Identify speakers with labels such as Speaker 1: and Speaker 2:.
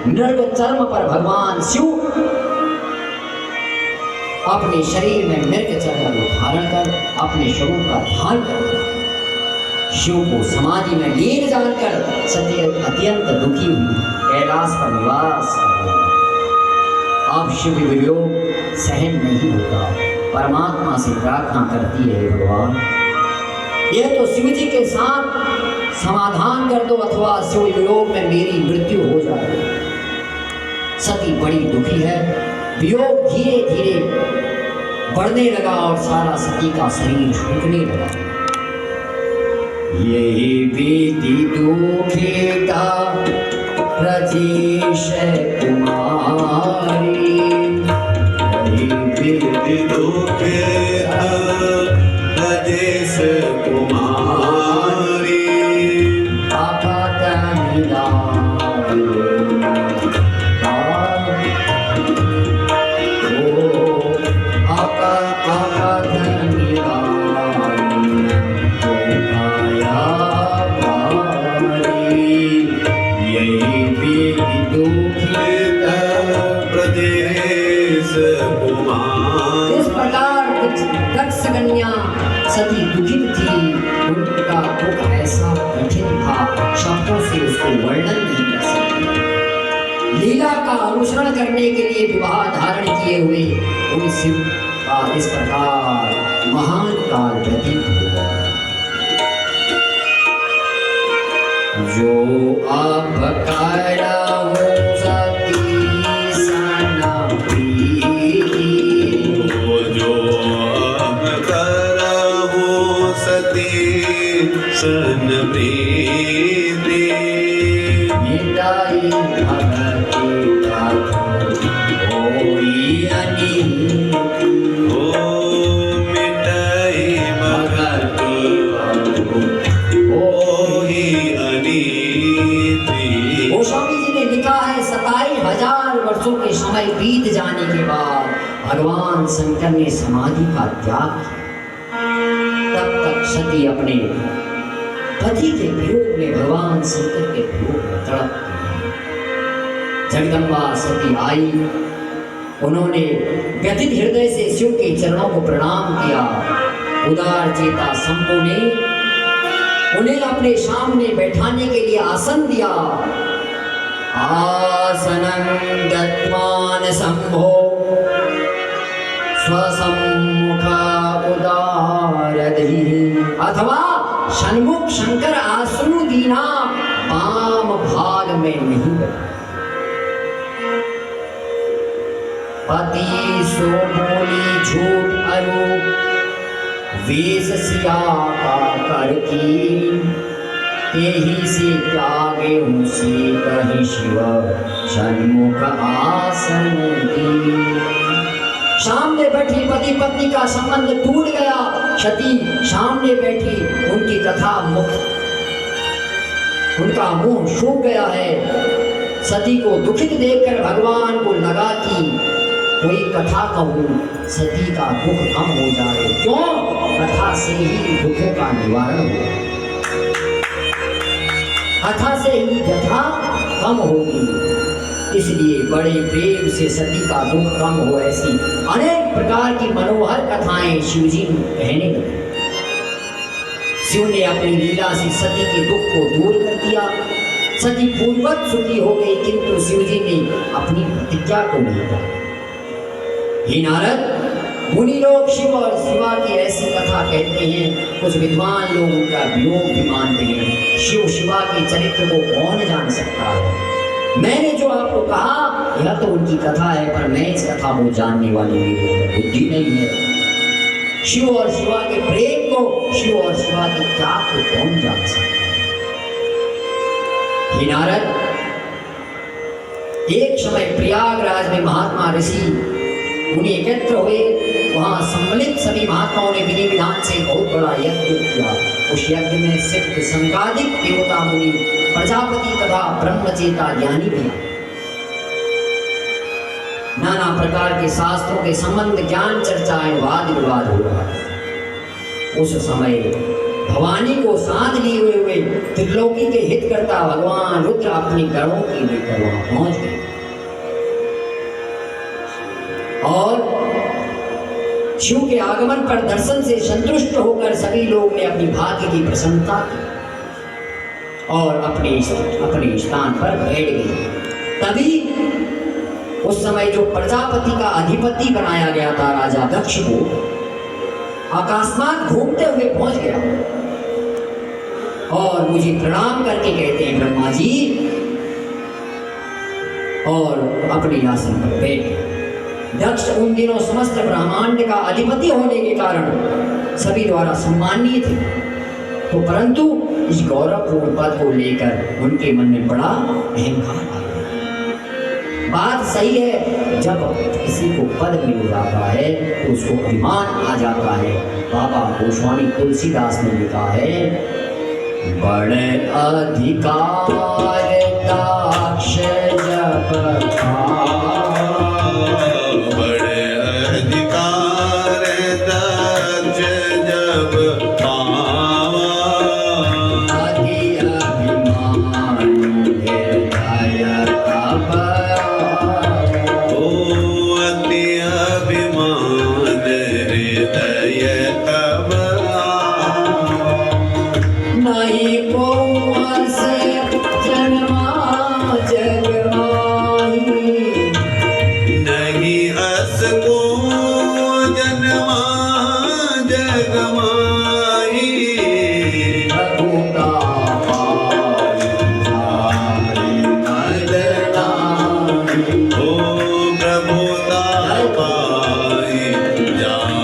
Speaker 1: मृग चर्म पर भगवान शिव अपने शरीर में मृग चर्म को धारण कर अपने स्वरूप का ध्यान कर शिव को समाधि में लीन जानकर सती अत्यंत दुखी हुई, कैलाश पर निवास कर गई। अब शिव वियोग सहन नहीं होता, परमात्मा से प्रार्थना करती है, भगवान यह तो शिव जी के साथ समाधान कर दो अथवा शिव वियोग में मेरी मृत्यु हो जाए। सती बड़ी दुखी है, वियोग धीरे धीरे बढ़ने लगा और सारा सती का शरीर झुकने लगा। यही बीती दुखिता ब्रजेश कुमारी, यही बीती दुखिता ब्रजेश कुमारी, सती दुखित थी, उनका दुख ऐसा कठिन था, शब्दों से उसको वर्णन नहीं कर सकती। लीला का अनुसरण करने के लिए विवाह धारण किए हुए उन शिव का इस प्रकार महान काल व्यतीत हुआ। जो आप कायरा हो सती सना प्रीति, जो आप कायरा हो सती सन प्रीति, मिटाई भगति होई अनिति, हो मिटाई भगति होई अनिति। गोस्वामी जी ने लिखा है 27,000 वर्षों के समय बीत जाने के बाद भगवान शंकर ने समाधि का त्याग किया। तब तक सती अपने पति के वियोग में भगवान शंकर के वियोग में तड़प गई। जगदम्बा सती आई, उन्होंने व्यथित हृदय से शिव के चरणों को प्रणाम किया। उदार चेता शंभु ने उन्हें अपने सामने बैठाने के लिए आसन दिया। आसनं दत्वान शंभो स्वसम्मुख उदारधि, अथवा सन्मुख शंकर आसनु दीना वाम भाग में नहीं बैठा। पति सो बोली झूठ अरूप, वेश सिया का कर की, तेही से त्यागे उनसे कही शिव सन्मुख आसन दी। सामने बैठी पति पत्नी का संबंध टूट गया। सती सामने बैठी, उनकी कथा मुख, उनका मुंह सूख गया है। सती को दुखित देखकर भगवान को लगा कि कोई कथा कहूं, सती का दुख कम हो जाए। क्यों? कथा से ही दुखों का निवारण हो, कथा से ही व्यथा कम होगी। इसलिए बड़े प्रेम से सती का दुख कम हो, ऐसी अनेक प्रकार की मनोहर कथाएं शिवजी कहने लगे। शिव ने अपनी लीला से सती के दुख को दूर कर दिया। सती पूर्ववत सुखी हो गई, किंतु शिवजी ने अपनी प्रतिज्ञा को नहीं किया। हे नारद, मुनि लोग शिव और शिवा की ऐसी कथा कहते हैं। कुछ विद्वान लोग उनका वियोग भी मानते हैं। शिव शिवा के चरित्र को कौन जान सकता है? मैंने जो आपको कहा यह तो उनकी कथा है, पर मैं इस कथा को जानने वाली मेरी बुद्धि नहीं है। शिव और शिवा के प्रेम को, शिव और शिवा के त्याग को कौन जान सकता है? हे नारद, एक समय प्रयागराज में महात्मा ऋषि मुनि एकत्र हुए। वहां सम्मिलित सभी महात्माओं ने विधि विधान से बहुत बड़ा यज्ञ किया। उस यज्ञ में सिद्ध संगादिक देवता मुनि, प्रजापति तथा ब्रह्मचेता ज्ञानी भी आए। नाना प्रकार के शास्त्रों के संबंध, ज्ञान चर्चाएं, वाद विवाद हो रहा था। उस समय भवानी को साथ लिए हुए त्रिलोकी के हित करता भगवान रुद्र अपनी गणों की लेकर वहां पहुंच गए और शिव के आगमन पर दर्शन से संतुष्ट होकर सभी लोग ने अपनी भाग्य की प्रसन्नता की और अपने स्थान पर बैठ गए। तभी उस समय जो प्रजापति का अधिपति बनाया गया था राजा दक्ष को अकस्मात घूमते हुए पहुंच गया और मुझे प्रणाम करके कहते हैं ब्रह्मा जी, और अपने आसन पर बैठ गए। दक्ष उन दिनों समस्त ब्रह्मांड का अधिपति होने के कारण सभी द्वारा सम्मानीय थे, तो परंतु इस गौरवपूर्ण पद को लेकर उनके मन में बड़ा अहंकार आ गया। बात सही है, जब किसी को पद मिल जाता है तो उसको अभिमान आ जाता है। बाबा गोस्वामी तुलसीदास ने लिखा है, बड़े अधिकार दाक्ष जप